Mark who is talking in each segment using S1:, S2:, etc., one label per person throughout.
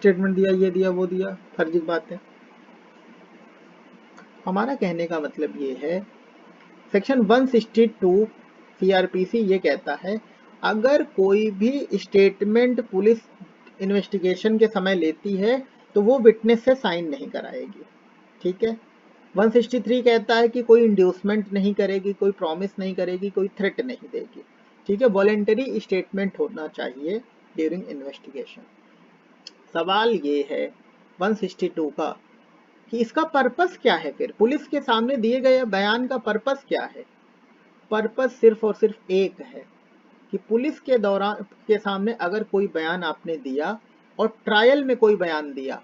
S1: Statement दिया, ये दिया, वो दिया, फर्जी बात है। हमारा कहने का मतलब ये है, सेक्शन 162 सीआरपीसी ये कहता है, अगर कोई भी स्टेटमेंट पुलिस इन्वेस्टिगेशन के समय लेती है तो वो विटनेस से साइन नहीं कराएगी, ठीक है। 163 कहता है कि कोई इंड्यूसमेंट नहीं करेगी, कोई प्रॉमिस नहीं करेगी, कोई थ्रेट नहीं देगी, ठीक है। वॉलेंटरी स्टेटमेंट होना चाहिए ड्यूरिंग इन्वेस्टिगेशन। सवाल ये है 162 का कि इसका पर्पस क्या है, फिर पुलिस के सामने दिए गए बयान का पर्पस क्या है। पर्पस सिर्फ और सिर्फ एक है कि पुलिस के दौरान के सामने अगर कोई बयान आपने दिया और ट्रायल में कोई बयान दिया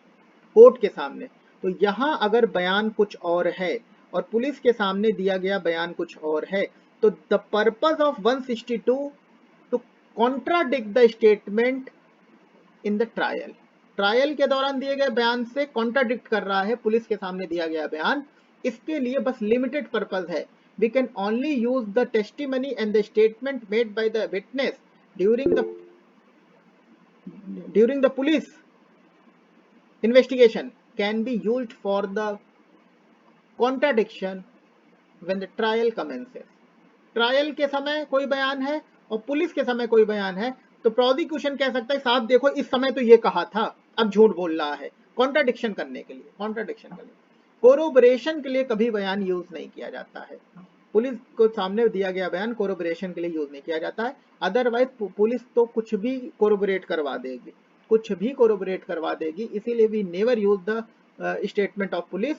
S1: कोर्ट के सामने, तो यहां अगर बयान कुछ और है और पुलिस के सामने दिया गया बयान कुछ और है, तो the purpose of 162 to contradict the statement in the trial. Trial के दौरान दिए गए बयान से कॉन्ट्राडिक्ट कर रहा है पुलिस के सामने दिया गया बयान, इसके लिए बस लिमिटेड पर्पस है। We can only use the testimony and the statement made by the witness during the police investigation can be used for the contradiction when the trial commences. Trial के समय कोई बयान है और पुलिस के समय कोई बयान है, तो प्रोसिक्यूशन कह सकता है साहब देखो इस समय तो ये कहा था, अब झूठ बोल रहा है, कॉन्ट्राडिक्शन करने के लिए। कोरोबरेशन के लिए कभी बयान यूज नहीं किया जाता है, पुलिस को सामने दिया गया बयान कोरोबरेशन के लिए यूज नहीं किया जाता है। अदरवाइज पुलिस तो कुछ भी कोरोबरेट करवा देगी, इसीलिए we never use the statement of police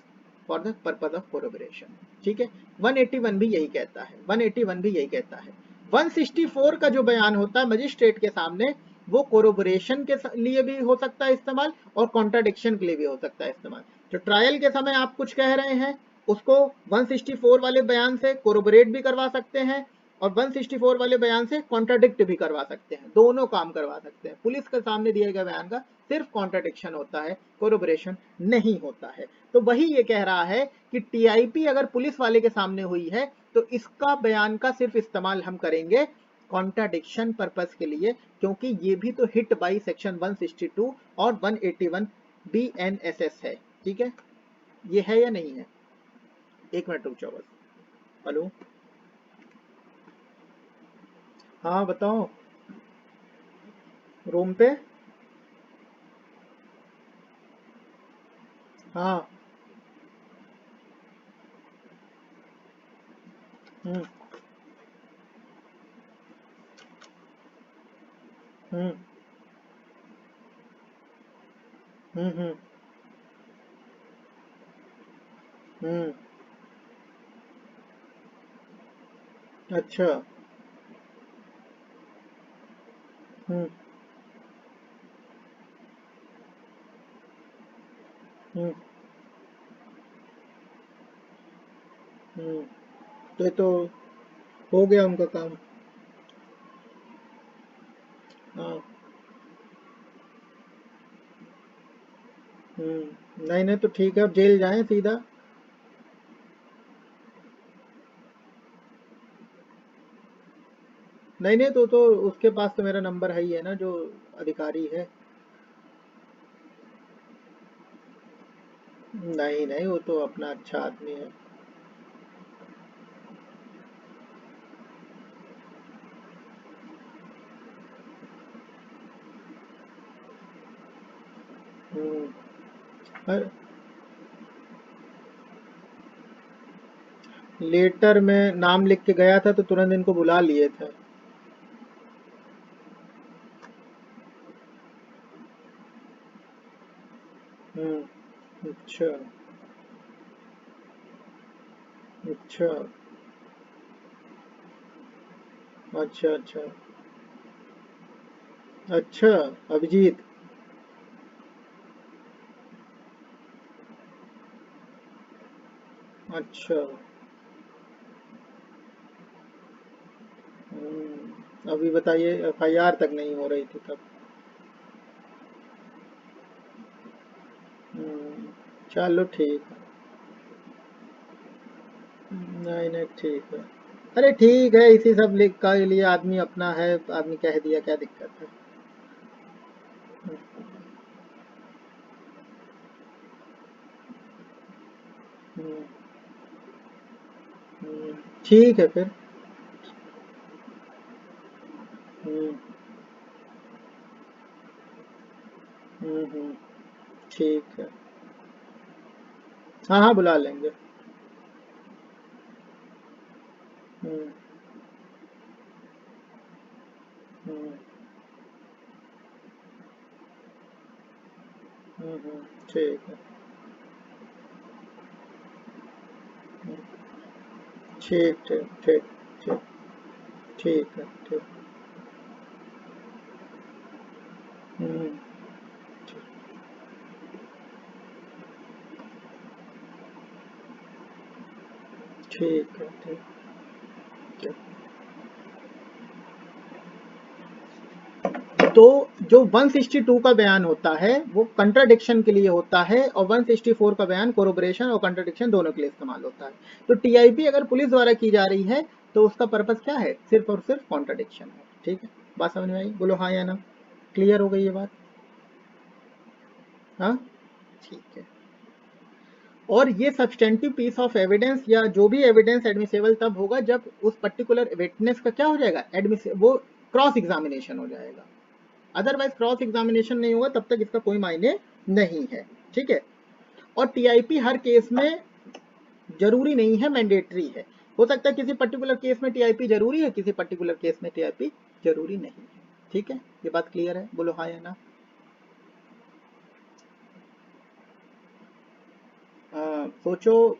S1: for the purpose of corroboration, ठीक है। 181 भी यही कहता है। 164 का जो बयान होता है मजिस्ट्रेट के सामने, वो कोरोबरेशन के लिए भी हो सकता है इस्तेमाल और कॉन्ट्राडिक्शन के लिए भी हो सकता है इस्तेमाल। जो ट्रायल के समय आप कुछ कह रहे हैं उसको 164 वाले बयान से कोरोबरेट भी करवा सकते हैं और 164 वाले बयान से कॉन्ट्राडिक्ट भी करवा सकते हैं, दोनों काम करवा सकते हैं। पुलिस के सामने दिए गए बयान का सिर्फ कॉन्ट्राडिक्शन होता है, कोरोबरेशन नहीं होता है। तो वही ये कह रहा है कि टीआईपी अगर पुलिस वाले के सामने हुई है तो इसका बयान का सिर्फ इस्तेमाल हम करेंगे कॉन्ट्राडिक्शन पर्पस के लिए, क्योंकि ये भी तो हिट बाई सेक्शन 162 और 181 BNSS है, ठीक है। ये है या नहीं है? एक मिनट रुक जाओ बस। हेलो, हाँ बताओ। रूम पे? हाँ। हम्म। हम्म। हम्म। हम्म। अच्छा। हम्म। हम्म। हम्म। तो ये तो हो गया उनका काम। हाँ। नहीं नहीं, तो ठीक है, अब जेल जाएं सीधा। नहीं नहीं, तो उसके पास तो मेरा नंबर है ही है ना, जो अधिकारी है। नहीं नहीं, वो तो अपना अच्छा आदमी है। हम्म। अरे, लेटर में नाम लिख के गया था तो तुरंत इनको बुला लिए थे। अच्छा। अच्छा। अच्छा। अच्छा। अच्छा। अभिजीत। अच्छा। अभी बताइए, एफआईआर तक नहीं हो रही थी तब। हम्म, चलो ठीक है। नहीं नहीं, ठीक है। अरे ठीक है, इसी सब लिख का लिए आदमी अपना है, आदमी कह दिया, क्या दिक्कत है। हम्म, हम्म, ठीक है फिर। हम्म, हम्म, ठीक है। हाँ हाँ, बुला लेंगे। हम्म, हम्म, ठीक है। हम्म, ठीक ठीक ठीक ठीक। ठीक है ठीक। हम्म, ठीक है ठीक ठीक। तो जो 162 का बयान होता है वो कंट्राडिक्शन के लिए होता है, और 164 का बयान कोरोबोरेशन और कंट्राडिक्शन दोनों के लिए इस्तेमाल होता है। तो टीआईपी अगर पुलिस द्वारा की जा रही है तो उसका पर्पस क्या है? सिर्फ और सिर्फ कॉन्ट्राडिक्शन है। ठीक है, बात समझ में आई? बोलो हाँ या ना। क्लियर हो गई ये बात? हाँ, ठीक है। और ये सब्सटेंटिव पीस ऑफ एविडेंस या जो भी एविडेंस एडमिसेबल तब होगा जब उस पर्टिकुलर विटनेस का क्या हो जाएगा, वो क्रॉस एग्जामिनेशन हो जाएगा। अदरवाइज क्रॉस एग्जामिनेशन नहीं होगा तब तक इसका कोई मायने नहीं है। ठीक है। और टीआईपी हर केस में जरूरी नहीं है, मैंडेटरी है। हो सकता है किसी पर्टिकुलर केस में टीआईपी जरूरी है, किसी पर्टिकुलर केस में टीआईपी जरूरी नहीं है। ठीक है, ये बात क्लियर है? बोलो हाँ या ना। सोचो,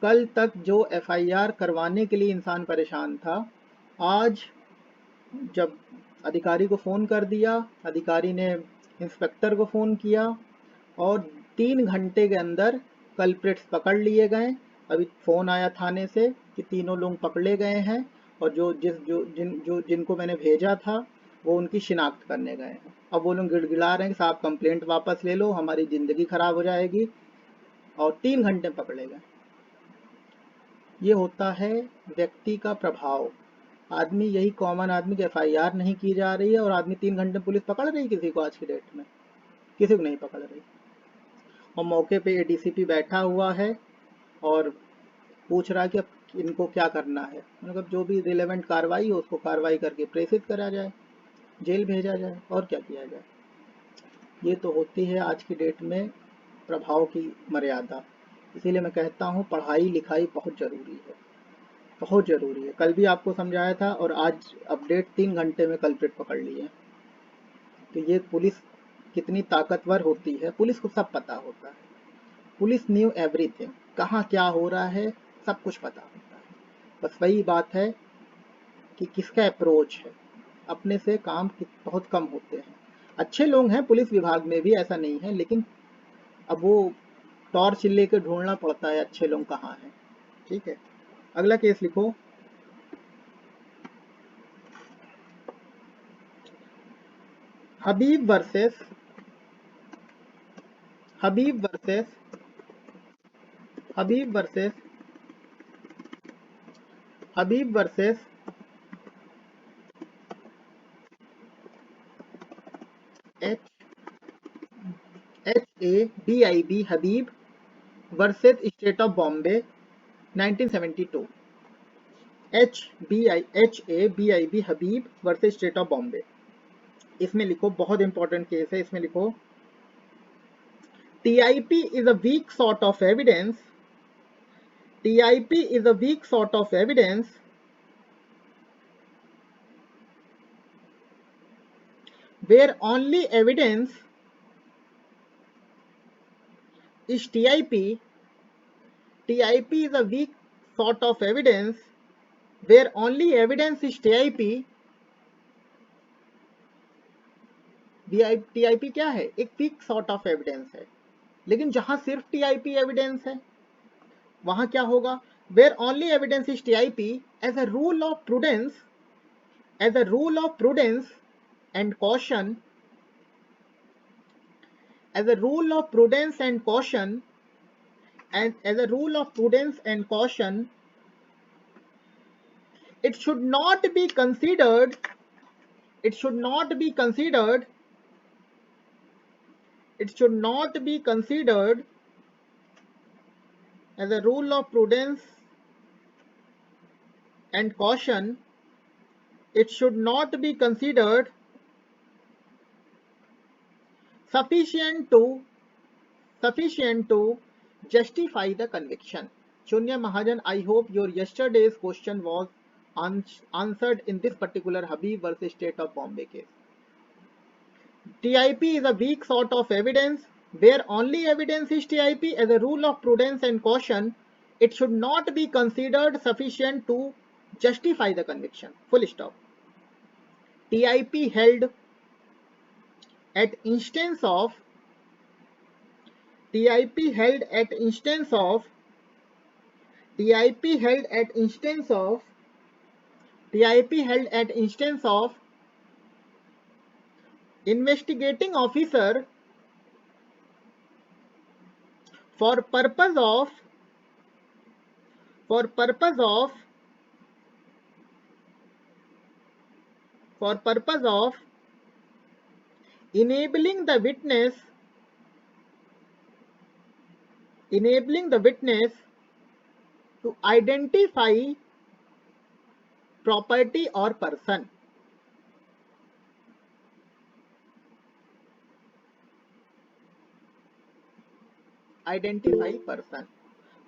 S1: कल तक जो एफआईआर करवाने के लिए इंसान परेशान था, आज जब अधिकारी को फ़ोन कर दिया, अधिकारी ने इंस्पेक्टर को फ़ोन किया, और 3 घंटे के अंदर कल्प्रिट्स पकड़ लिए गए। अभी फ़ोन आया थाने से कि तीनों लोग पकड़े गए हैं, और जिनको मैंने भेजा था वो उनकी शिनाख्त करने गए हैं। अब वो लोग गिड़गिड़ा रहे हैं कि साहब कंप्लेंट वापस ले लो, हमारी ज़िंदगी ख़राब हो जाएगी, और 3 घंटे में पकड़े गए। ये होता है व्यक्ति का प्रभाव। आदमी, यही कॉमन आदमी की एफआईआर नहीं की जा रही है और आदमी 3 घंटे में पुलिस पकड़ रही है किसी को? आज की डेट में किसी को नहीं पकड़ रही। और मौके पे एडीसीपी बैठा हुआ है और पूछ रहा है कि अब इनको क्या करना है। मतलब जो भी रिलेवेंट कार्रवाई हो उसको कार्रवाई करके प्रेषित करा जाए, जेल भेजा जाए, और क्या किया जाए। ये तो होती है आज की डेट में प्रभाव की मर्यादा। इसीलिए मैं कहता हूँ पढ़ाई लिखाई बहुत ज़रूरी है, बहुत ज़रूरी है। कल भी आपको समझाया था, और आज अपडेट 3 घंटे में कल्प्रिट पकड़ लिए। तो ये पुलिस कितनी ताकतवर होती है, पुलिस को सब पता होता है। पुलिस न्यू एवरीथिंग, कहाँ क्या हो रहा है सब कुछ पता होता है। बस वही बात है कि किसका अप्रोच है। अपने से काम बहुत कम होते हैं। अच्छे लोग हैं पुलिस विभाग में भी, ऐसा नहीं है, लेकिन अब वो टॉर्च लेके ढूंढना पड़ता है अच्छे लोग कहाँ हैं। ठीक है, अगला केस लिखो। Habib versus Habib versus Habib versus Habib versus H HABIB, Habib versus state of Bombay 1972। HABIB, Habib versus state of Bombay. इसमें लिखो, बहुत इंपॉर्टेंट केस है, इसमें लिखो, TIP is a weak sort of evidence. TIP is a weak sort of evidence where only evidence is TIP. TIP is a weak sort of evidence where only evidence is TIP। TIP क्या है? एक week sort of evidence है। लेकिन जहां सिर्फ TIP evidence है वहां क्या होगा? Where only evidence is TIP, as a rule of prudence, as a rule of prudence and caution, as a rule of prudence and caution, and as a rule of prudence and caution, it should not be considered, it should not be considered, it should not be considered as a rule of prudence and caution, it should not be considered sufficient to justify the conviction. Shunya Mahajan, I hope your yesterday's question was answered in this particular Habib versus State of Bombay case. TIP is a weak sort of evidence. Where only evidence is TIP, as a rule of prudence and caution, it should not be considered sufficient to justify the conviction. Full stop. TIP held at instance of investigating officer for purpose of enabling the witness to identify property or person. Identify person.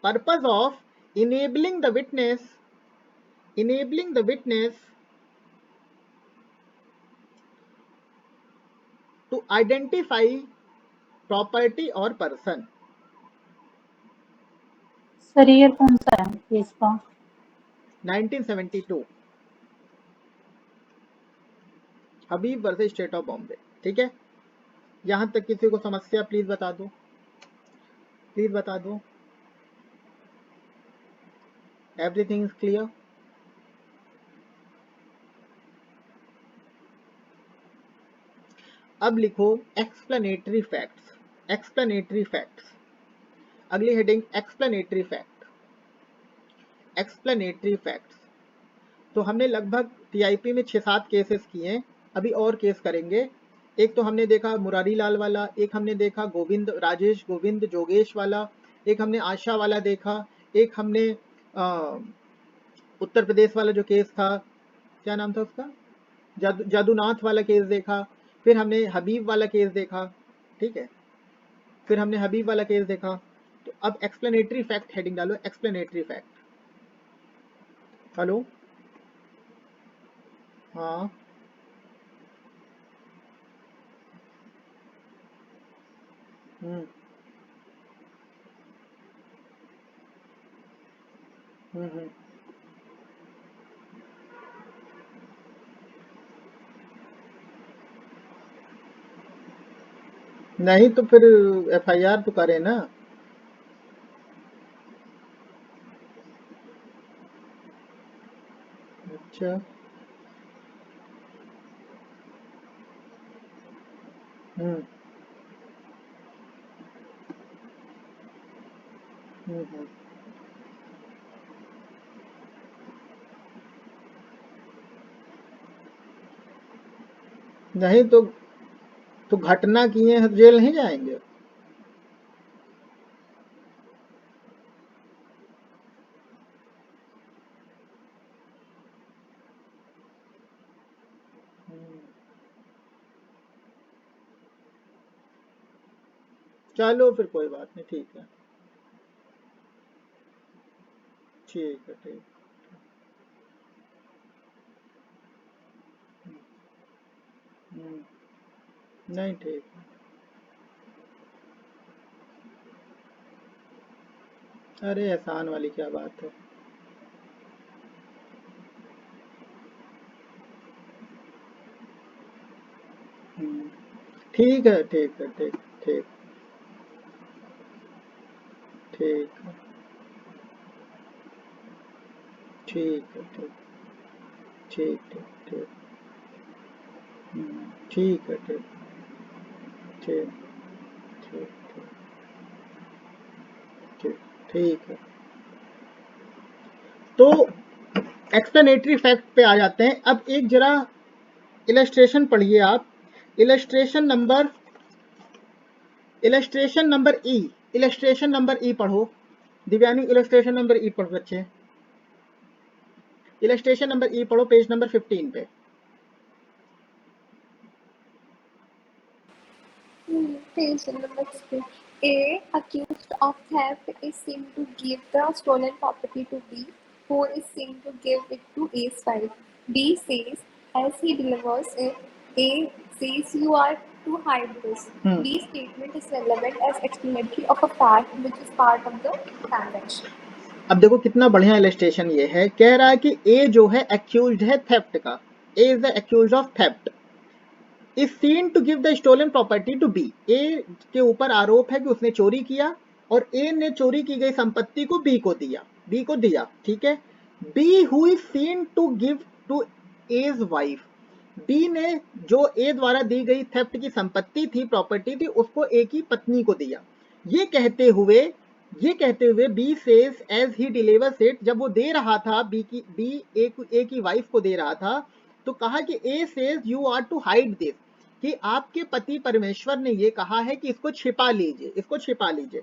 S1: Purpose of enabling the witness to identify property or person.
S2: Sir ये कौन सा है case का?
S1: 1972 हबीब versus state of Bombay. ठीक है, यहां तक किसी को समस्या प्लीज बता दो. Everything is clear. अब लिखो एक्सप्लेनेटरी फैक्ट्स. अगली हेडिंग एक्सप्लेनेटरी फैक्ट्स. तो हमने लगभग टीआईपी में 6-7 केसेस किए, अभी और केस करेंगे. एक तो हमने देखा मुरारी लाल वाला, एक हमने देखा राजेश गोविंद जोगेश वाला, एक हमने आशा वाला देखा, एक हमने उत्तर प्रदेश वाला जो केस था, क्या नाम था उसका, जादूनाथ वाला केस देखा, फिर हमने हबीब वाला केस देखा. ठीक है, फिर हमने हबीब वाला केस देखा. तो अब एक्सप्लेनेटरी फैक्ट हेडिंग डालो. Explanatory fact. हेलो, हाँ, नहीं तो फिर एफआईआर तो करे ना. अच्छा, नहीं तो घटना किए हैं, जेल नहीं जाएंगे. चलो फिर कोई बात नहीं. ठीक है. नहीं, ठीक है. अरे एहसान वाली क्या बात है. ठीक है. ठीक है. तो एक्सप्लेनेटरी फैक्ट पे आ जाते हैं. अब एक जरा इलस्ट्रेशन पढ़िए आप. इलस्ट्रेशन नंबर ई पढ़ो. दिव्यानी इलस्ट्रेशन नंबर ई पढ़ो बच्चे, इलस्ट्रेशन नंबर ई पढ़ो, पेज नंबर 15 पे।
S3: Page number 16. A, accused of theft, is seen to give the stolen property to B, who is seen to give it to A's wife. B says, as he delivers it, A says, you are to hide this. B's statement is relevant as explanatory of a fact which is part of the transaction.
S1: अब देखो कितना बढ़िया illustration ये है, कह रहा है कि ए जो है एक्यूज्ड है थेफ्ट का, A is the accused of theft, is seen to give the stolen property to B, A के ऊपर आरोप है कि उसने चोरी किया और ए ने चोरी की गई संपत्ति को बी को दिया, ठीक है। B who is seen to give to his wife, B ने जो ए द्वारा दी गई थेफ्ट की संपत्ति थी, प्रॉपर्टी थी, उसको ए की पत्नी को दिया। ये कहते हुए B says as he delivers it, जब वो दे रहा था ए की वाइफ को दे रहा था, तो कहा कि A says you are to hide this, कि आपके पति परमेश्वर ने ये कहा है कि इसको छिपा लीजिए।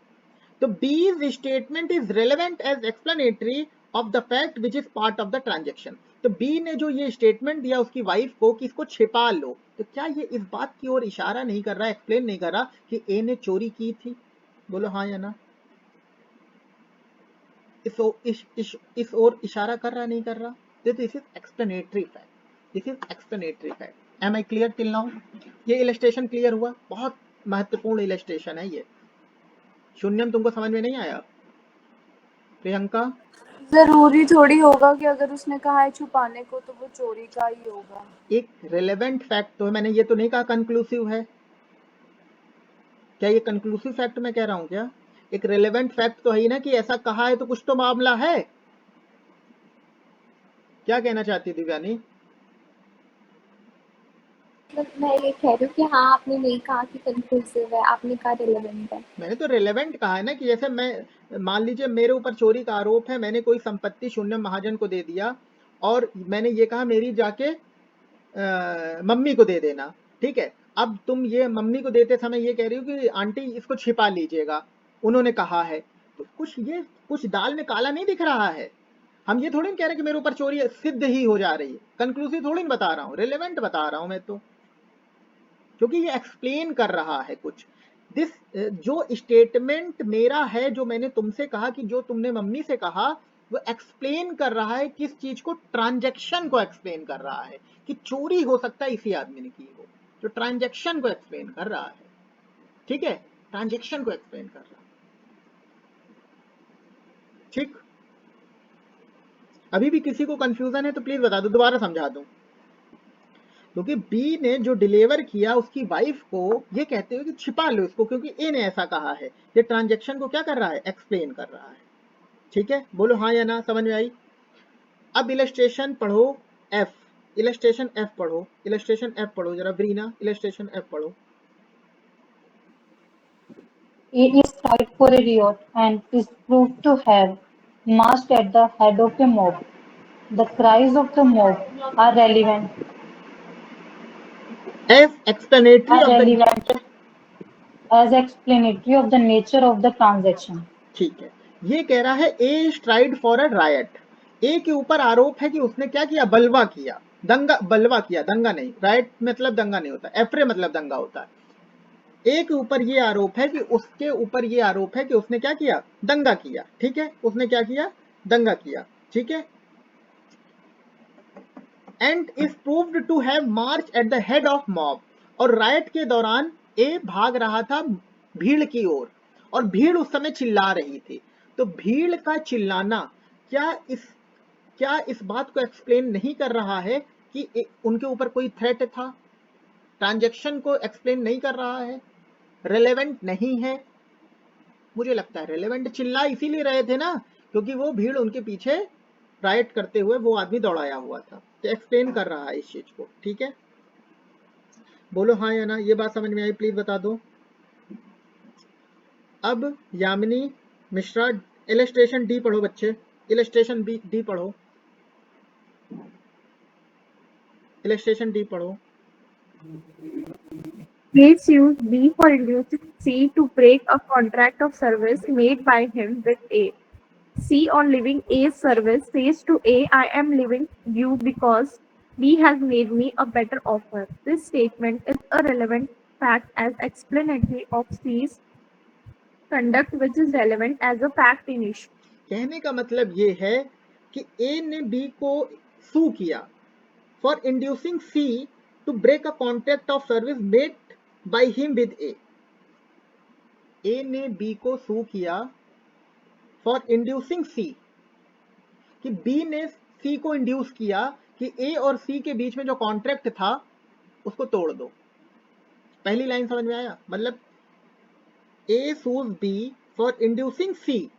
S1: तो B's statement is relevant as explanatory of the fact which is part of the transaction. तो बी ने जो ये स्टेटमेंट दिया उसकी वाइफ को कि इसको छिपा लो, तो क्या ये इस बात की ओर इशारा नहीं कर रहा, एक्सप्लेन नहीं कर रहा कि ए ने चोरी की थी? बोलो हाँ या ना। इस ओर इशारा कर रहा नहीं कर रहा? This is explanatory fact. Am I clear till now? ये इलस्ट्रेशन क्लियर हुआ? बहुत महत्वपूर्ण इलस्ट्रेशन है ये। शून्यम तुमको समझ में नहीं आया? प्रियंका,
S4: जरूरी थोड़ी होगा कि अगर उसने कहा है छुपाने को तो वो चोरी का ही होगा।
S1: एक रिलेवेंट फैक्ट तो है, मैंने ये तो नहीं कहा कंक्लूसिव है। क्या ये कंक्लूसिव फैक्ट मैं कह रहा हूं क्या? एक रिलेवेंट फैक्ट तो है ही ना कि ऐसा कहा है तो कुछ तो मामला है। क्या कहना चाहती दिव्यानी?
S3: मैं ये कह रही हूँ कि हाँ, आपने नहीं कहा कि कंक्लूसिव है, आपने कहा रिलेवेंट है।
S1: मैंने तो रिलेवेंट कहा है ना, कि जैसे मैं मान लीजिए मेरे ऊपर चोरी का आरोप है, मैंने कोई संपत्ति शून्यम महाजन को दे दिया और मैंने ये कहा मेरी जाके मम्मी को दे देना, ठीक है। अब तुम ये मम्मी को देते समय ये कह रही हो कि आंटी इसको छिपा लीजिएगा, उन्होंने कहा है, तो कुछ दाल में काला नहीं दिख रहा है। हम ये थोड़ी कह रहे कि मेरे ऊपर चोरी सिद्ध ही हो जा रही है, कंक्लूसिव थोड़ी बता रहा हूँ, रिलेवेंट बता रहा हूँ मैं तो, क्योंकि ये एक्सप्लेन कर रहा है कुछ। दिस जो स्टेटमेंट मेरा है, जो मैंने तुमसे कहा कि जो तुमने मम्मी से कहा, वो एक्सप्लेन कर रहा है किस चीज को? ट्रांजैक्शन को एक्सप्लेन कर रहा है कि चोरी हो सकता है इसी आदमी ने की हो, जो ट्रांजैक्शन को एक्सप्लेन कर रहा है, ठीक है, ट्रांजैक्शन को एक्सप्लेन कर रहा है, ठीक। अभी भी किसी को कंफ्यूजन है तो प्लीज बता दो, दोबारा समझा दूं। क्योंकि बी ने जो डिलीवर किया उसकी वाइफ को ये कहते हुए कि छिपा लो इसको, क्योंकि ए ने ऐसा कहा है, ये ट्रांजैक्शन को क्या कर रहा है? एक्सप्लेन कर रहा है, ठीक है। बोलो हाँ या ना, समझ में आई? अब इलस्ट्रेशन पढ़ो एफ, इलस्ट्रेशन एफ पढ़ो जरा ब्रीना, इलस्ट्रेशन एफ पढ़ो।
S2: A is tried for a riot and is proved to have marched at the head of a mob. The cries of the mob are relevant
S1: as explanatory
S2: of the nature of the transaction.
S1: ठीक है, ये कह रहा है A is tried for a riot, A के ऊपर आरोप है कि उसने क्या किया? बलवा किया, दंगा नहीं, राइट मतलब दंगा नहीं होता, एफ्रे मतलब दंगा होता है। ए के ऊपर ये आरोप है कि उसके ऊपर ये आरोप है कि उसने क्या किया? दंगा किया, ठीक है, उसने क्या किया? दंगा किया, ठीक है। And is proved to have march at the head of mob, और राइट के दौरान ए भाग रहा था भीड़ की ओर, और भीड़ उस समय चिल्ला रही थी। तो भीड़ का चिल्लाना क्या इस बात को एक्सप्लेन नहीं कर रहा है कि उनके ऊपर कोई थ्रेट था? ट्रांजैक्शन को एक्सप्लेन नहीं कर रहा है, रेलेवेंट नहीं है। मुझे लगता है रेलेवेंट, चिल्ला इसीलिए रहे थे ना क्योंकि वो भीड़ उनके पीछे राइट करते हुए वो आदमी दौड़ाया हुआ था, तो एक्सप्लेन कर रहा है इस चीज को, ठीक है। बोलो हाँ या ना, ये बात समझ में आई? प्लीज बता दो। अब यामिनी मिश्रा, इलस्ट्रेशन डी पढ़ो बच्चे, इलस्ट्रेशन डी पढ़ो, इलस्ट्रेशन डी पढ़ो।
S5: A sues B for inducing C to break a contract of service made by him with A. C on leaving A's service says to A, I am leaving you because B has made me a better offer. This statement is a relevant fact as explanatory of C's conduct which is relevant as a fact in issue.
S1: कहने का मतलब ये है कि ए ने B को sue किया for inducing C to break a contract of service made by him with A. A ने बी को सू किया फॉर इंड्यूसिंग सी, कि बी ने सी को इंड्यूस किया कि ए और सी के बीच में जो कॉन्ट्रैक्ट था उसको तोड़ दो। पहली लाइन समझ में आया? मतलब A sues B for inducing C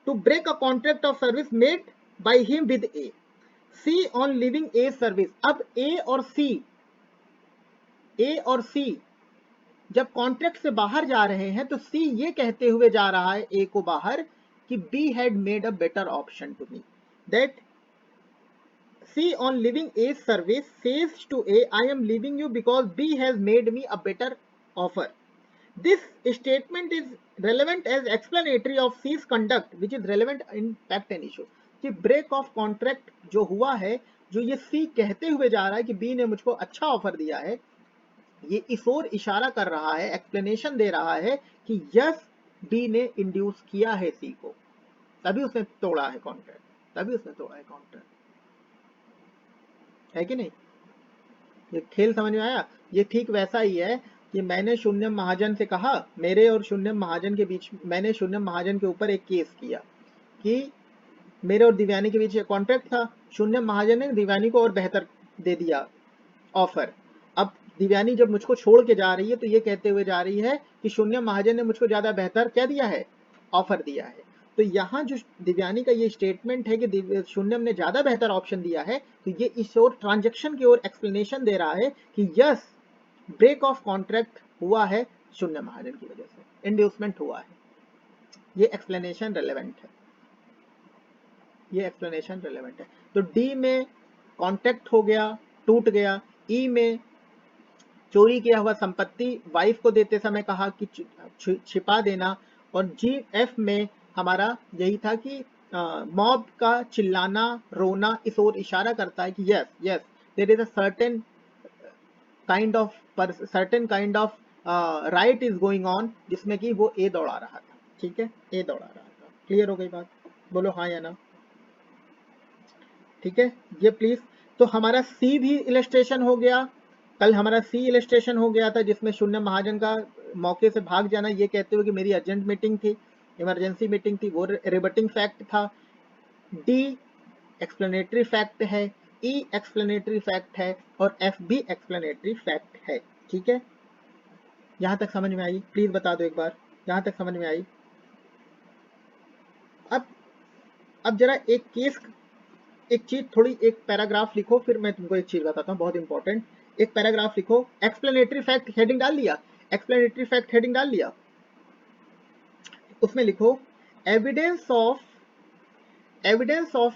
S1: to break a contract of service made by him with A. C on leaving A service. अब A और C जब कॉन्ट्रैक्ट से बाहर जा रहे हैं तो C ये कहते हुए जा रहा है A को बाहर कि B had made a better option to me. That C on leaving A service says to A, I am leaving you because B has made me a better offer. This statement is relevant as explanatory of C's conduct, which is relevant in fact and issue. कि break of contract जो हुआ है, जो ये सी कहते हुए जा रहा है कि बी ने मुझको अच्छा ऑफर दिया है, ये इस ओर इशारा कर रहा है, एक्सप्लेनेशन दे रहा है कि यस बी ने इंड्यूस किया है सी को, तभी उसने तोड़ा है कॉन्ट्रैक्ट, है कि नहीं? ये खेल समझ में आया? ये ठीक वैसा ही है कि मैंने शून्यम महाजन से कहा, मेरे और शून्यम महाजन के बीच, मैंने शून्यम महाजन के ऊपर एक केस किया कि मेरे और दिव्यानी के बीच एक कॉन्ट्रैक्ट था, शून्यम महाजन ने दिव्यानी को और बेहतर दे दिया ऑफर। अब दिव्यानी जब मुझको छोड़ के जा रही है तो ये कहते हुए जा रही है कि शून्यम महाजन ने मुझको ज्यादा बेहतर क्या दिया है, ऑफर दिया है। तो यहाँ जो दिव्यानी का ये स्टेटमेंट है कि शून्यम ने ज्यादा बेहतर ऑप्शन दिया है, तो ये इस ओर ट्रांजेक्शन की ओर एक्सप्लेनेशन दे रहा है कि यस ब्रेक ऑफ कॉन्ट्रैक्ट हुआ है शून्य महाजन की वजह से, इंड्यूसमेंट हुआ है। ये एक्सप्लेनेशन रेलेवेंट है, तो डी में कॉन्ट्रैक्ट हो गया, टूट गया। ई में चोरी किया हुआ संपत्ति वाइफ को देते समय कहा कि छिपा देना, और जी एफ में हमारा यही था कि मॉब का चिल्लाना, रोना इस ओर इशारा करता है कि yes there is a certain kind of riot is going on, जिसमें कि वो ए दौड़ा रहा था। ठीक है, ए दौड़ा रहा था। क्लियर हो गई बात? बोलो हाँ या ना। ठीक है, ये प्लीज। तो हमारा सी भी इलस्ट्रेशन हो गया, कल हमारा सी इलस्ट्रेशन हो गया था जिसमें शून्य महाजन का मौके से भाग जाना ये कहते हुए कि मेरी अर्जेंट मीटिंग थी, इमरजेंसी मीटिंग थी, वो रिबटिंग फैक्ट था। डी एक्सप्लेनेटरी फैक्ट है, ई एक्सप्लेनेटरी फैक्ट है, और एफ भी एक्सप्लेनेटरी फैक्ट है। ठीक है, यहां तक समझ में आई? प्लीज बता दो एक बार, यहां तक समझ में आई? अब जरा एक केस, एक चीज, थोड़ी एक पैराग्राफ लिखो, फिर मैं तुमको एक चीज बताता हूँ बहुत इंपॉर्टेंट। एक पैराग्राफ लिखो, एक्सप्लेनेटरी फैक्ट हेडिंग डाल लिया, एक्सप्लेनेटरी फैक्ट हेडिंग डाल लिया, उसमें लिखो evidence of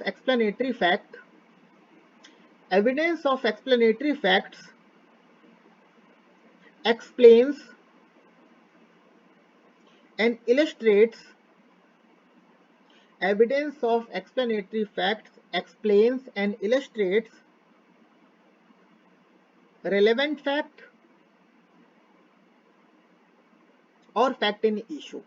S1: explanatory fact, evidence of explanatory facts explains and illustrates, evidence of explanatory facts explains and illustrates relevant fact और fact in issue।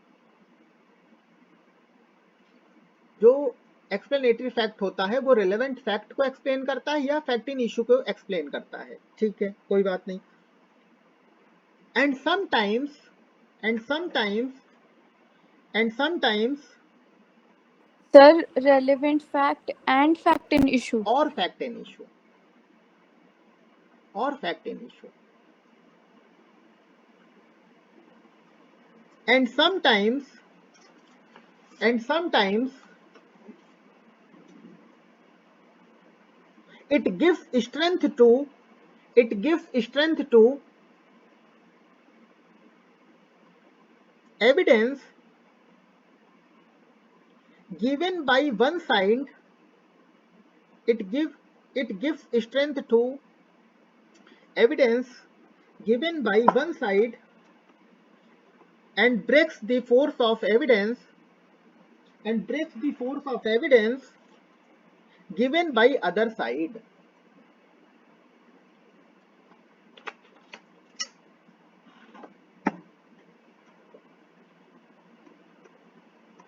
S1: जो एक्सप्लेनेटरी फैक्ट होता है वो रिलेवेंट फैक्ट को एक्सप्लेन करता है या फैक्ट इन इशू को एक्सप्लेन करता है। ठीक है, कोई बात नहीं। And sometimes
S4: sir relevant fact and fact in issue,
S1: और fact in issue, and sometimes it gives strength to evidence given by one side, it gives strength to evidence given by one side and breaks the force of evidence and breaks the force of evidence given by other side.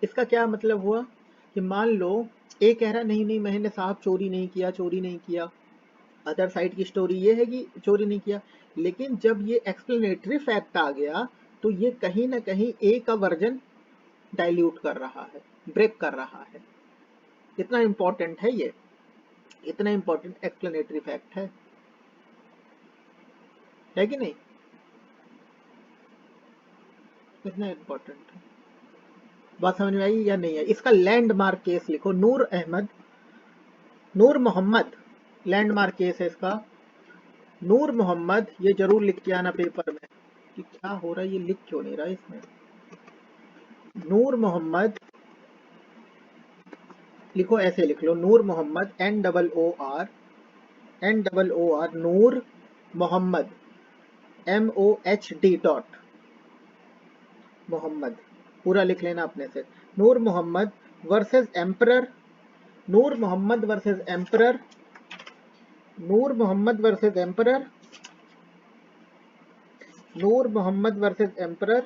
S1: इसका क्या मतलब हुआ कि मान लो ए कह रहा नहीं नहीं मैंने साहब चोरी नहीं किया, अदर साइड की स्टोरी ये है कि चोरी नहीं किया, लेकिन जब ये एक्सप्लेनेटरी फैक्ट आ गया तो ये कहीं ना कहीं ए का वर्जन डाइल्यूट कर रहा है, ब्रेक कर रहा है। इतना इंपॉर्टेंट है ये, इतना इंपॉर्टेंट एक्सप्लेनेटरी फैक्ट है कि नहीं? इतना इंपॉर्टेंट है। बात समझ में आई या नहीं है? इसका लैंडमार्क केस लिखो, नूर मोहम्मद लैंडमार्क केस है इसका। नूर मोहम्मद, ये जरूर लिख के आना पेपर में कि क्या हो रहा है, ये लिख क्यों नहीं रहा इसमें। नूर मोहम्मद लिखो, ऐसे लिख लो, नूर मोहम्मद, NOOR नूर मोहम्मद, MOHD मोहम्मद, पूरा लिख लेना अपने से। नूर मोहम्मद वर्सेस एम्परर, नूर मोहम्मद वर्सेस एम्परर, नूर मोहम्मद वर्सेस एम्परर, नूर मोहम्मद वर्सेस एम्परर।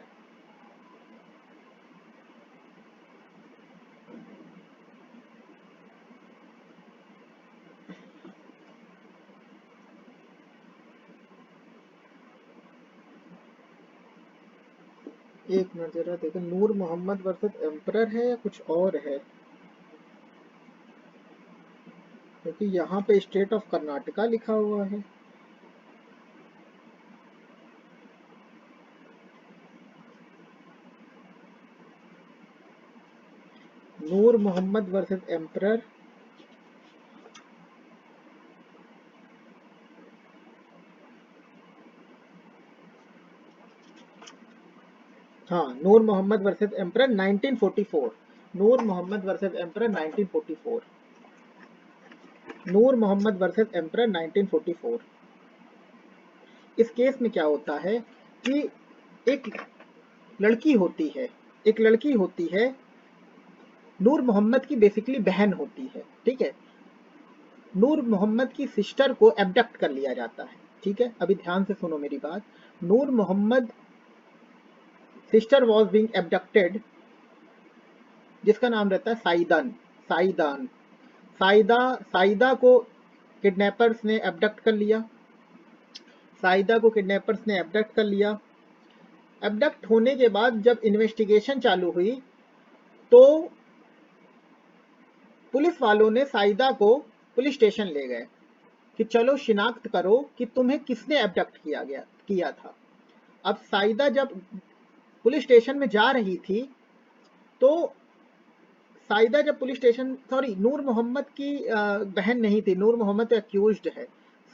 S1: एक मिनट जरा देखो, नूर मोहम्मद वर्सेस एम्परर है या कुछ और है, क्योंकि यहाँ पे स्टेट ऑफ कर्नाटका लिखा हुआ है। नूर मोहम्मद वर्सेस एम्परर, हाँ, नूर मोहम्मद वर्सेस एम्परर 1944, नूर मोहम्मद वर्सेस एम्परर 1944, नूर मोहम्मद वर्सेस एम्परर 1944। इस केस में क्या होता है कि एक लड़की होती है, नूर मोहम्मद की बेसिकली बहन होती है, ठीक है। नूर मोहम्मद की सिस्टर को एब्डक्ट कर लिया जाता है, ठीक है। अभी ध्यान से सुनो मेरी बात। नूर मोहम्मद सिस्टर वॉज बीइंग एब्डक्टेड, जिसका नाम रहता है साइदा को किडनैपर्स ने एब्डक्ट कर लिया। एब्डक्ट होने के बाद जब इन्वेस्टिगेशन चालू हुई तो पुलिस वालों ने साइदा को पुलिस स्टेशन ले गए कि चलो शिनाख्त करो कि तुम्हें किसने एब्डक्ट किया था। अब साइदा जब पुलिस स्टेशन में जा रही थी तो नूर मोहम्मद की बहन नहीं थी, नूर मोहम्मद एक्यूज्ड है।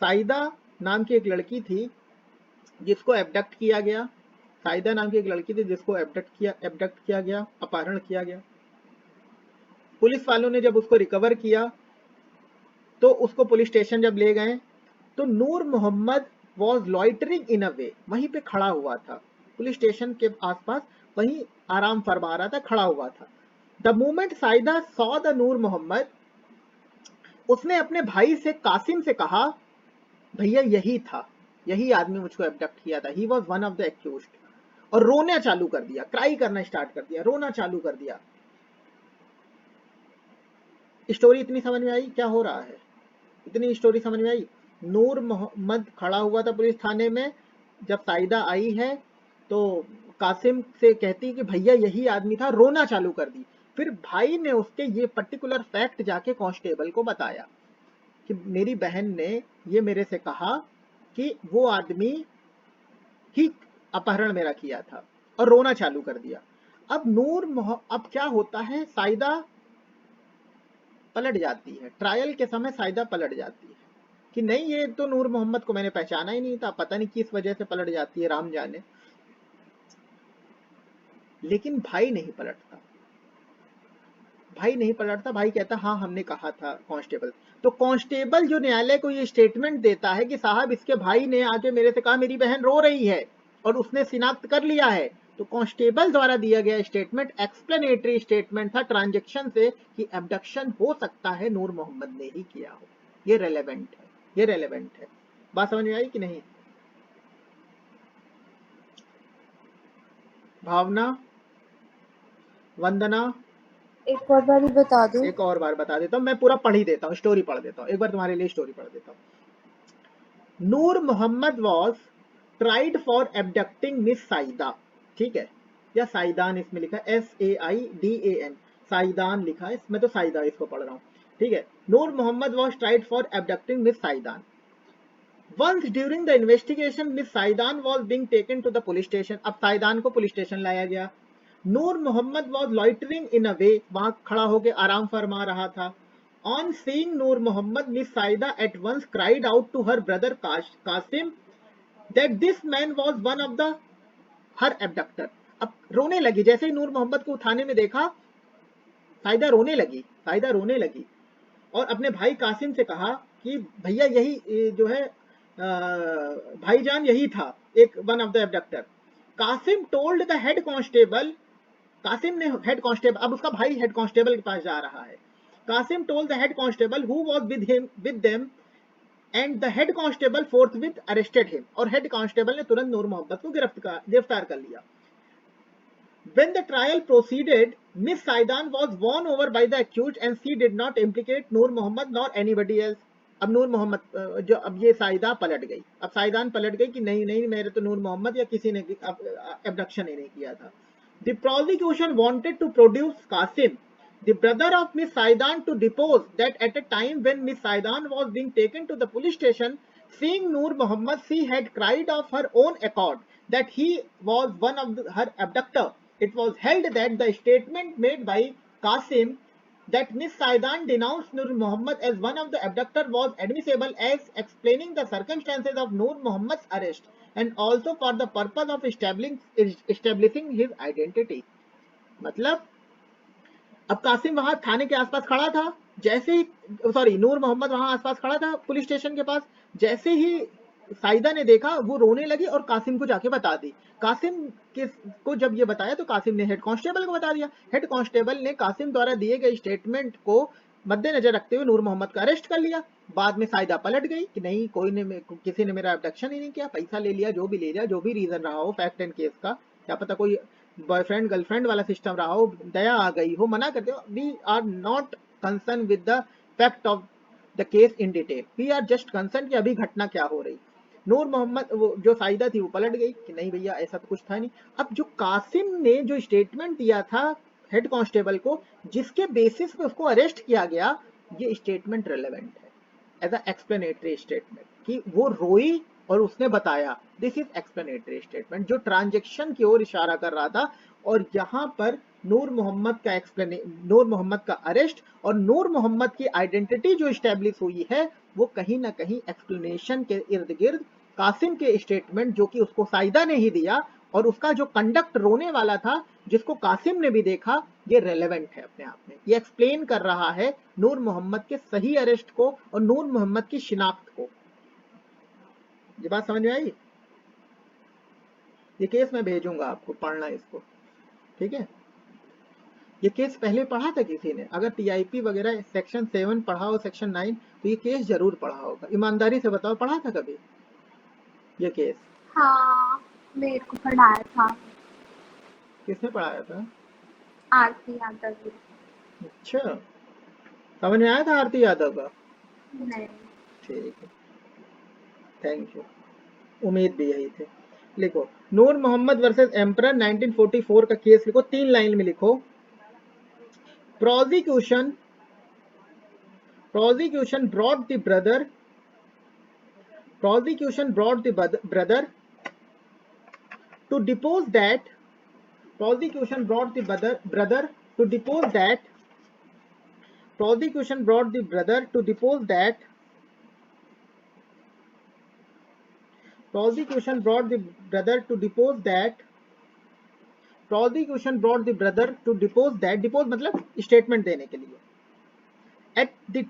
S1: साइदा नाम की एक लड़की थी जिसको एब्डक्ट किया गया, अपहरण किया गया। पुलिस वालों ने जब उसको रिकवर किया तो उसको पुलिस स्टेशन जब ले गए तो नूर Mohammad was loitering in a वे, वहीं पे खड़ा हुआ था, पुलिस स्टेशन के आसपास वहीं आराम फरमा रहा था, खड़ा हुआ था। The moment Saida saw the Noor Mohammad, उसने अपने भाई से कासिम से कहा, भैया यही आदमी मुझको एब्डक्ट किया था, he was one of the accused, और रोना चालू कर दिया, क्राई करना स्टार्ट कर दिया, रोना चालू कर दिया। स्टोरी इतनी समझ में आई क्या हो रहा है? इतनी स्टोरी समझ में आई। नूर मोहम्मद खड़ा हुआ था पुलिस थाने में, जब साइदा आई है तो कासिम से कहती कि भैया यही आदमी था, रोना चालू कर दी। फिर भाई ने उसके ये पर्टिकुलर फैक्ट जाके कांस्टेबल को बताया कि मेरी बहन ने ये मेरे से कहा कि वो आदमी ही अपहरण मेरा किया था, और रोना चालू कर दिया। अब क्या होता है, साइदा पलट जाती है, ट्रायल के समय साइदा पलट जाती है कि नहीं ये तो नूर मोहम्मद को मैंने पहचाना ही नहीं था, पता नहीं किस वजह से पलट जाती है, राम जाने। लेकिन भाई नहीं पलटता, भाई कहता हाँ हमने कहा था कांस्टेबल। तो कांस्टेबल जो न्यायालय को ये स्टेटमेंट देता है कि साहब इसके भाई ने आके मेरे से कहा मेरी बहन रो रही है और उसने शिनाख्त कर लिया है, तो कांस्टेबल द्वारा दिया गया स्टेटमेंट एक्सप्लेनेटरी स्टेटमेंट था ट्रांजैक्शन से कि एब्डक्शन हो सकता है नूर मोहम्मद ने ही किया हो। ये रेलेवेंट है, ये रेलेवेंट है। बात समझ में आई कि नहीं? भावना, वंदना,
S4: एक और बार बता दो।
S1: एक और बार बता देता हूँ, मैं पूरा पढ़ ही देता हूँ, स्टोरी पढ़ देता हूँ, एक बार तुम्हारे लिए स्टोरी पढ़ देता हूँ। Noor Mohammad was tried for abducting miss Saida, ठीक है, या साइदान इसमें लिखा है, SAIDAN, साइदान लिखा है, मैं तो साइदा इसको पढ़ रहा हूँ, ठीक है। Noor Mohammad was tried for abducting miss Saida. Once during the investigation, Miss Saidan was being taken to the police station. अब साइदान को पुलिस स्टेशन लाया गया। Noor Mohammad was loitering in a way, वहां खड़ा होकर आराम फरमा रहा था। On seeing Noor Mohammad, Miss Saida at once cried out to her brother Kasim that this man was one of the her abductor. अब रोने लगी, जैसे ही नूर मोहम्मद को उठाने में देखा साइदा रोने लगी, साइदा रोने लगी और अपने भाई कासिम से कहा कि भैया यही जो है भाईजान यही था, एक one of the abductor. Kasim told the head constable, Kasim ने हेड कांस्टेबल, अब उसका भाई हेड कांस्टेबल के पास जा रहा है। Kasim told the head constable who was with them and the head constable forthwith arrested him, और हेड कांस्टेबल ने तुरंत नूर मोहम्मद को गिरफ्तार कर लिया। When the trial proceeded, Miss Saidan was won over by the accused and she did not implicate Noor Mohammed nor anybody else. अब नूर मोहम्मद जो, अब ये साइदा पलट गई, अब साइदान पलट गई कि नहीं नहीं मेरे तो नूर मोहम्मद या किसी ने एबडक्शन ही नहीं किया था। The prosecution wanted to produce Qasim, the brother of Miss Saidan, to depose that at a time when Miss Saidan was being taken to the police station, seeing Noor Mohammed, she had cried of her own accord that he was one of her abductor. It was held that the statement made by Qasim that Miss Saidan denounced Noor Mohammed as one of the abductor was admissible as explaining the circumstances of Noor Mohammed's arrest and also for the purpose of establishing his identity. मतलब अब कासिम वहां थाने के आसपास खड़ा था, जैसे ही नूर मोहम्मद वहां आसपास खड़ा था पुलिस स्टेशन के पास, जैसे ही साइदा ने देखा वो रोने लगी और कासिम को जाके बता दी। कासिम को जब ये बताया तो कासिम ने हेड कांस्टेबल को बता दिया। हेड कांस्टेबल ने कासिम द्वारा दिए गए स्टेटमेंट को मद्देनजर रखते हुए नूर मोहम्मद का अरेस्ट कर लिया। बाद में साइदा पलट गई कि नहीं किसी ने मेरा अबडक्शन ही नहीं किया, पैसा ले लिया, जो भी ले लिया, जो भी रीजन रहा हो फैक्ट एंड केस का, क्या पता कोई बॉयफ्रेंड गर्लफ्रेंड वाला सिस्टम रहा हो, दया आ गई हो, मना करते हो। We are not concern with the fact of the case in detail, we are just concern कि अभी घटना क्या हो रही। नूर मोहम्मद वो जो साइदा थी वो पलट गई कि नहीं भैया ऐसा तो कुछ था नहीं। अब जो कासिम ने जो स्टेटमेंट दिया था हेड कांस्टेबल को, जिसके बेसिस पे उसको अरेस्ट किया गया, ये स्टेटमेंट रेलेवेंट है एज अ एक्सप्लेनेटरी स्टेटमेंट कि वो रोई और उसने बताया। दिस इज एक्सप्लेनेटरी स्टेटमेंट जो ट्रांजैक्शन की ओर इशारा कर रहा था। और यहाँ पर नूर मोहम्मद का अरेस्ट और नूर मोहम्मद की आइडेंटिटी जो स्टैब्लिश हुई है वो कहीं ना कहीं एक्सप्लेनेशन के इर्द गिर्द कासिम के स्टेटमेंट जो कि उसको साइदा ने ही दिया और उसका जो कंडक्ट रोने वाला था जिसको कासिम ने भी देखा, ये रेलेवेंट है अपने आप में। ये एक्सप्लेन कर रहा है नूर मोहम्मद के सही अरेस्ट को और नूर मोहम्मद की शिनाख्त को। ये बात समझ में आई? ये केस मैं भेजूंगा आपको, पढ़ना इसको, ठीक है? ये केस पहले पढ़ा था किसी ने? अगर टीआईपी वगैरह सेक्शन 7 पढ़ा हो, सेक्शन 9, तो ये केस जरूर पढ़ा होगा। ईमानदारी से बताओ, पढ़ा था कभी ये केस?
S3: हाँ, मेरे को पढ़ाया था।
S1: किसने पढ़ाया था?
S3: आरती यादव ने।
S1: अच्छा, समझ में आया था आरती यादव का?
S3: नहीं।
S1: ठीक है, थैंक यू, उम्मीद भी यही थी। लिखो नूर मोहम्मद वर्सेस एम्परर 1944 का केस लिखो, 3 लाइन में लिखो। Prosecution brought the brother to depose that depots मतलब स्टेटमेंट देने के लिए। At the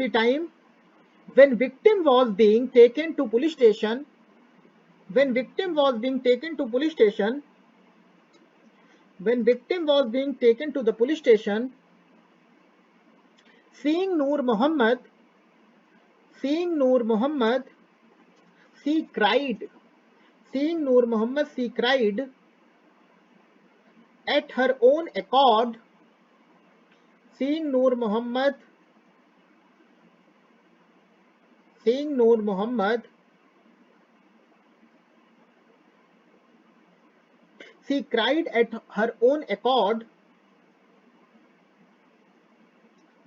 S1: time when victim was being taken to police station, When victim was being taken to the police station, seeing Noor Muhammad, she cried. Seeing Noor Muhammad, she cried at her own accord. Seeing Noor Muhammad, she cried at her own accord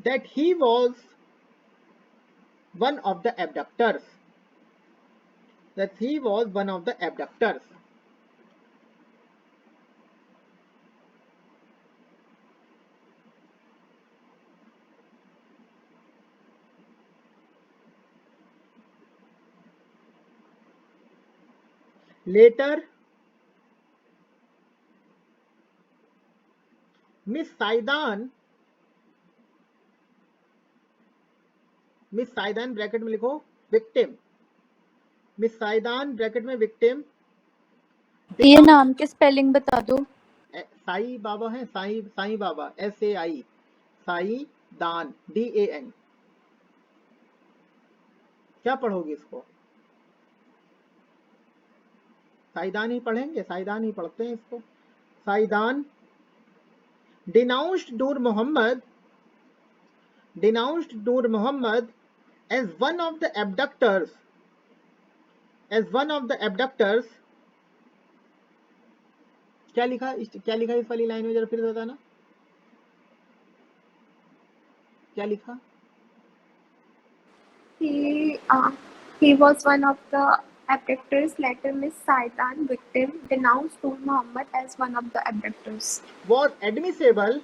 S1: that he was one of the abductors. Later, Miss Saidan bracket में लिखो victim, miss साइदान bracket में victim,
S4: ये नाम के spelling बता दो।
S1: साई बाबा है, Sai Baba, SAI, Sai दान, DAN। क्या पढ़ोगे इसको? साइदान ही पढ़ेंगे, साइदान ही पढ़ते हैं इसको। साइदान denounced Noor Muhammad as one of the abductors, क्या लिखा इस वाली लाइन में, जरा फिर बताना क्या लिखा।
S3: He was one of the abductors. Later, Miss Saidan, victim, denounced Noor Muhammad as one of the abductors.
S1: Was admissible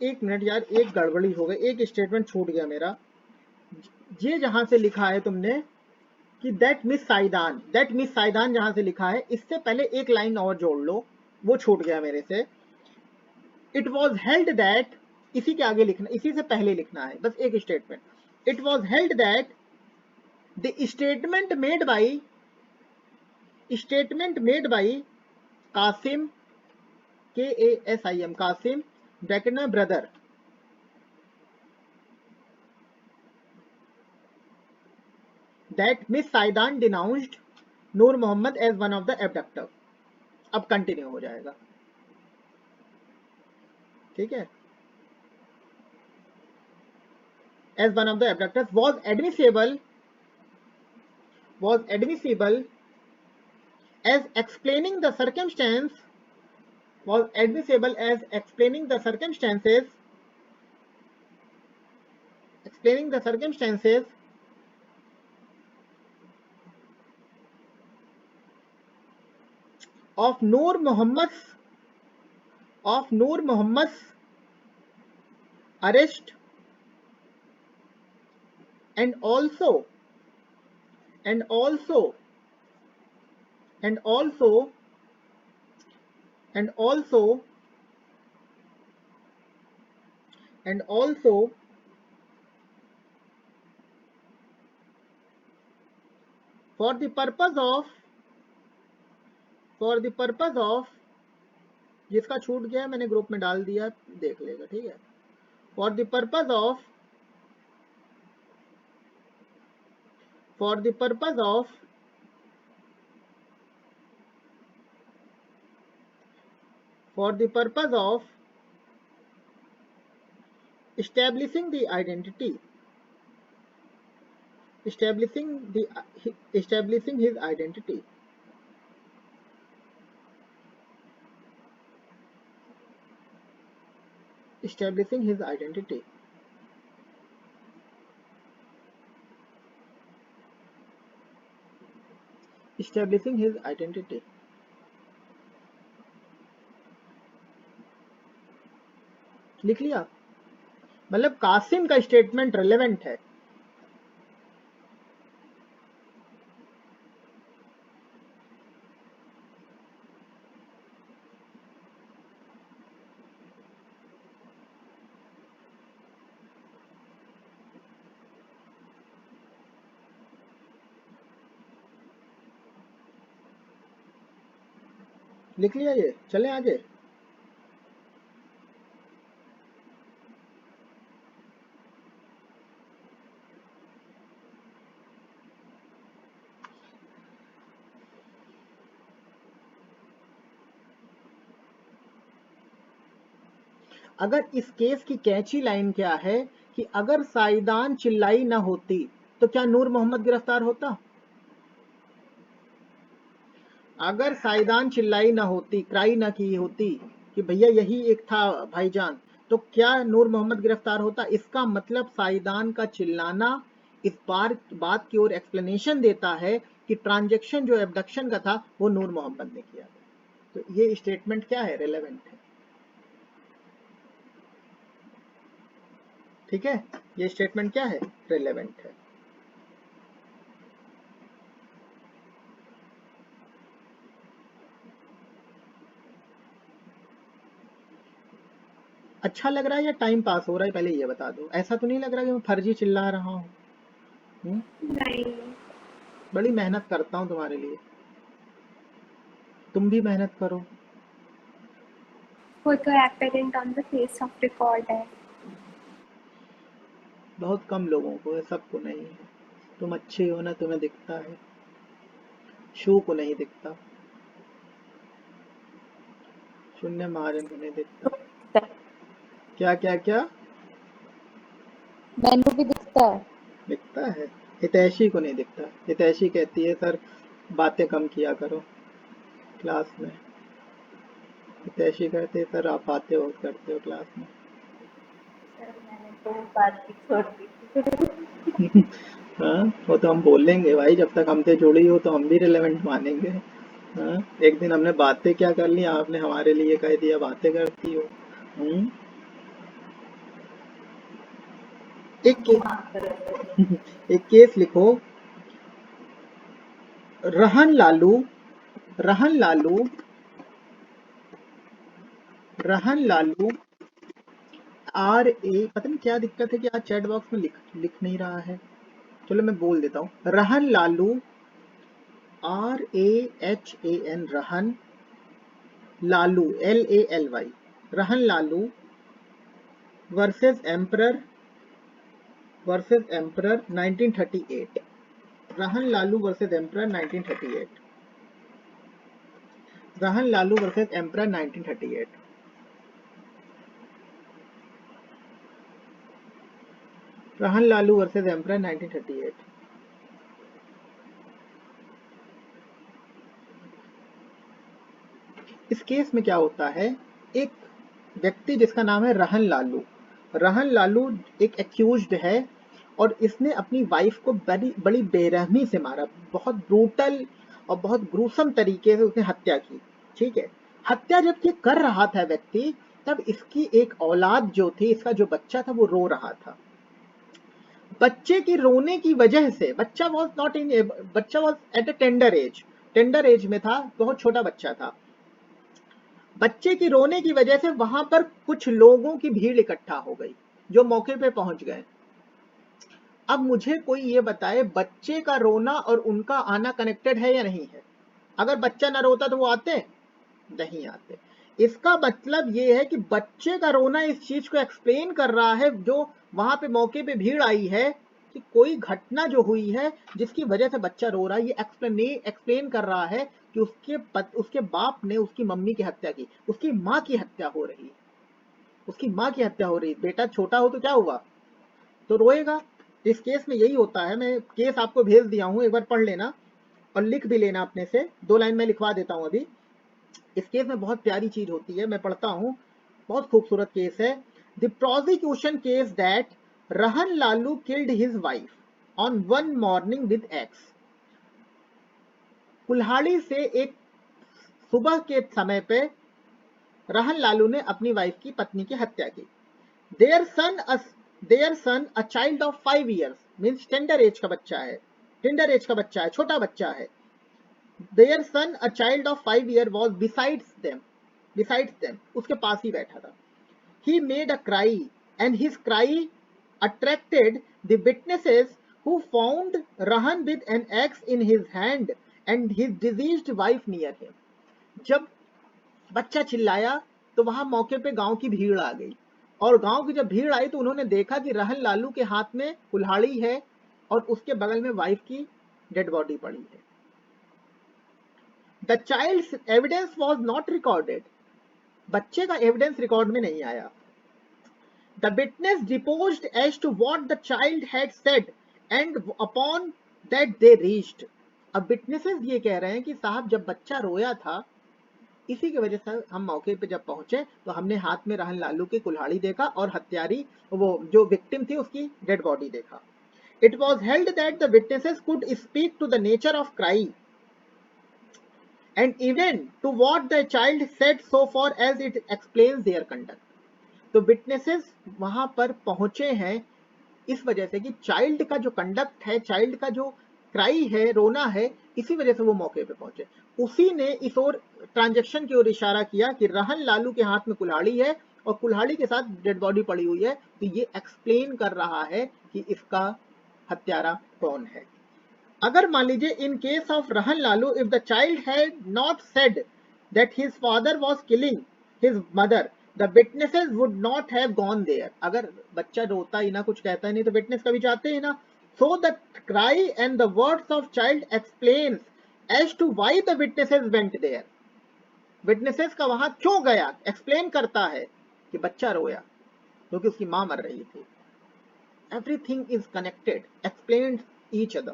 S1: एक मिनट यार, एक गड़बड़ी हो गई, एक स्टेटमेंट छूट गया मेरा। ये जहां से लिखा है तुमने कि दैट मिस साइदान जहां से लिखा है, इससे पहले एक लाइन और जोड़ लो, वो छूट गया मेरे से। इट वॉज हेल्ड दैट, इसी के आगे लिखना, इसी से पहले लिखना है, बस एक statement. It was held that the statement made by Kasim, KASIM, Kasim bracket में brother, that Miss Saidan denounced Noor Muhammad as one of the abductors। अब कंटिन्यू हो जाएगा, ठीक है। As one of the abductors was admissible as explaining the circumstances of Noor Muhammad's arrest, and also for the purpose of जिसका छूट गया मैंने group में डाल दिया, देख लेगा, ठीक है। For the purpose of establishing his identity, लिख लिया। मतलब कासिम का स्टेटमेंट रिलेवेंट है, लिख लिया ये, चलें आगे। अगर इस केस की कैची लाइन क्या है कि अगर साइदान चिल्लाई ना होती तो क्या नूर मोहम्मद गिरफ्तार होता? अगर साइदान चिल्लाई ना होती, क्राई ना की होती कि भैया यही एक था भाईजान, तो क्या नूर मोहम्मद गिरफ्तार होता? इसका मतलब साइदान का चिल्लाना इस बात की ओर एक्सप्लेनेशन देता है कि ट्रांजैक्शन जो एबडक्शन का था वो नूर मोहम्मद ने किया था। तो ये स्टेटमेंट क्या है? रेलेवेंट है। ठीक है, ये स्टेटमेंट क्या है? रेलेवेंट है। अच्छा लग रहा है या टाइम पास हो रहा है, पहले ये बता दो। ऐसा तो नहीं लग रहा कि मैं फर्जी चिल्ला रहा हूँ?
S3: नहीं,
S1: बड़ी मेहनत करता हूँ तुम्हारे लिए, तुम भी मेहनत करो।
S3: वो तो apparent on the face of record है।
S1: बहुत कम लोगों को है, सबको नहीं है। तुम अच्छे हो ना, तुम्हें दिखता है, शू को नहीं दिखता, शून्य महाजन को नहीं दिखता। क्या क्या क्या
S2: मैनू भी दिखता है।
S1: दिखता है? हितैषी को नहीं दिखता। हितैषी कहती है सर बातें कम किया करो क्लास में। हितैषी कहते हैं सर आप बातें बहुत करते हो क्लास में।
S2: मैंने तो बात भी छोड़ दी।
S1: हाँ, वो तो हम बोलेंगे भाई, जब तक हमसे जुड़ी हो तो हम भी रिलेवेंट मानेंगे। हाँ, एक दिन हमने बातें क्या कर ली, आपने हमारे लिए कह दिया बातें करती हो। एक एक केस लिखो, रहन लालू रहन लालू रहन लालू पता नहीं क्या दिक्कत है कि आज चैट बॉक्स में लिख नहीं रहा है। चलो मैं बोल देता हूँ, रहन लालू RAHAN रहन लालू LALY रहन लालू वर्सेस एम्परर 1938। रहन लालू वर्सेस एम्परर 1938। रहन लालू वर्सेस एम्परर 1938। रहन लालू वर्सेस एम्परर 1938। इस केस में क्या होता है, एक व्यक्ति जिसका नाम है रहन लालू एक एक्यूज्ड है और इसने अपनी वाइफ को बड़ी बेरहमी से मारा। बहुत ब्रूटल और बहुत ग्रूसम तरीके से उसने हत्या की। ठीक है, हत्या जब ये कर रहा था व्यक्ति, तब इसकी एक औलाद जो थी, इसका जो बच्चा था वो रो रहा था। बच्चे की रोने की वजह से, बच्चा was at a tender as में था, बहुत छोटा बच्चा था। बच्चे की रोने की वजह से वहां पर कुछ लोगों की भीड़ इकट्ठा हो गई जो मौके पे पहुंच गए। अब मुझे कोई ये बताए, बच्चे का रोना और उनका आना कनेक्टेड है या नहीं है? अगर बच्चा ना रोता तो वो आते नहीं आते। इसका मतलब ये है कि बच्चे का रोना इस चीज को एक्सप्लेन कर रहा है, जो वहां पे मौके पे भीड़ आई है कि कोई घटना जो हुई है जिसकी वजह से बच्चा रो रहा है, ये एक्सप्लेन कर रहा है कि उसके बाप ने उसकी मम्मी की हत्या की, उसकी माँ की हत्या हो रही है, उसकी माँ की हत्या हो रही है। बेटा छोटा हो तो क्या हुआ, तो रोएगा। इस केस में यही होता है। मैं केस आपको भेज दिया हूं, एक बार पढ़ लेना और लिख भी लेना अपने से। 2 लाइन में लिखवा देता हूं अभी। इस केस में बहुत प्यारी चीज होती है, मैं पढ़ता हूं, बहुत खूबसूरत केस है। द प्रोसिक्यूशन केस दैट रहन Lalu killed his wife on one morning with x. कुल्हाड़ी से एक सुबह के समय पे रहन लालू ने अपनी वाइफ की पत्नी की हत्या की। Their son a child of 5 years means tender age का बच्चा है, छोटा बच्चा है। Their son a child of 5 years was besides them, उसके पास ही बैठा था। He made a cry and his cry attracted the witnesses who found Rahan with an axe in his hand and his deceased wife near him. जब बच्चा चिल्लाया तो वहां मौके पे गांव की भीड़ आ गई, और गांव की जब भीड़ आई तो उन्होंने देखा कि रहन लालू के हाथ में कुल्हाड़ी है और उसके बगल में वाइफ की डेड बॉडी पड़ी है। The child's evidence was not recorded, बच्चे का एविडेंस रिकॉर्ड में नहीं आया। The witness deposed as to what the child had said and upon that they reached. अब विटनेसेस ये कह रहे हैं कि साहब जब बच्चा रोया था, इसी की वजह से हम मौके पे जब पहुंचे तो हमने हाथ में रहन लालू की कुल्हाड़ी देखा और हत्यारी वो जो विक्टिम थी उसकी डेड बॉडी देखा। It was held that the witnesses could speak to the nature of cry and even to what the child said so far as it explains their conduct. तो witnesses वहां पर पहुंचे हैं इस वजह से कि चाइल्ड का जो कंडक्ट है, चाइल्ड का जो क्राई है, रोना है, इसी वजह से वो मौके पे पहुंचे। उसी ने इस ओर ट्रांजेक्शन की ओर इशारा किया कि रहन लालू के हाथ में कुल्हाड़ी है और कुल्हाड़ी के साथ डेड बॉडी पड़ी हुई है, तो ये एक्सप्लेन कर रहा है कि इसका हत्यारा कौन है। अगर मान लीजिए इन case of Rahan Lalu, if the child had not said that his father was killing his mother, the witnesses would not have gone there. अगर बच्चा रोता ही ना, कुछ कहता ही नहीं, तो विटनेस कभी जाते ही ना। So the cry and the words of child explains as to why the witnesses went there. Witnesses का वहां क्यों गया एक्सप्लेन करता है कि बच्चा रोया क्योंकि उसकी मां मर रही थी। Everything is connected, explains each other.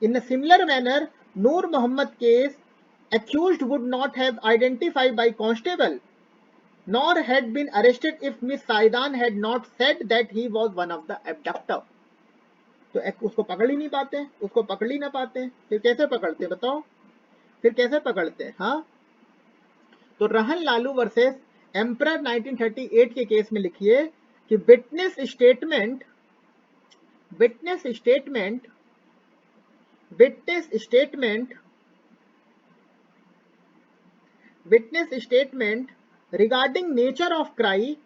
S1: In a similar manner, Noor Muhammad case, accused would not have identified by constable, nor had been arrested if Miss Saidan had not said that he was one of the abductor. तो उसको पकड़ ही नहीं पाते, उसको पकड़ ही ना पाते, फिर कैसे पकड़ते बताओ, फिर कैसे पकड़ते? हाँ, तो रहन लालू वर्सेस एम्परर 1938 के केस में लिखिए कि witness statement regarding nature of cry,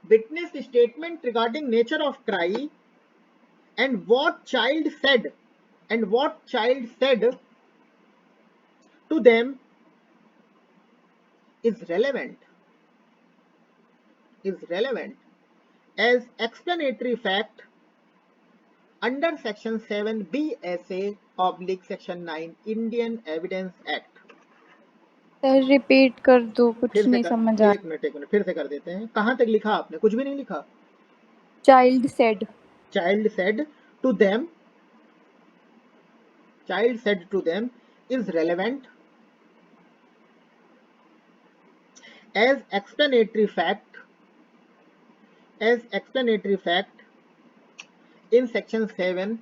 S1: witness statement regarding nature of cry and what child said to them is relevant as explanatory fact under section 7 BSA oblique section 9 Indian Evidence Act.
S4: Sir repeat कर दो, कुछ
S1: फिर से
S4: नहीं समझ आ।
S1: एक minute फिर से कर देते हैं। कहाँ तक लिखा आपने? कुछ भी नहीं लिखा।
S4: Child said
S1: to them is relevant as explanatory fact in section 7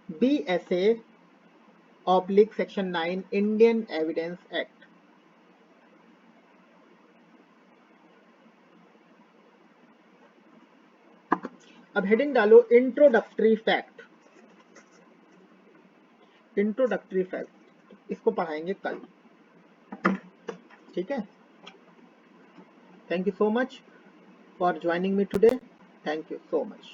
S1: BSA oblique section 9 Indian Evidence Act. अब हेडिंग डालो इंट्रोडक्टरी फैक्ट। इसको पढ़ाएंगे कल, ठीक है? Thank you so much for joining me today. Thank you so much.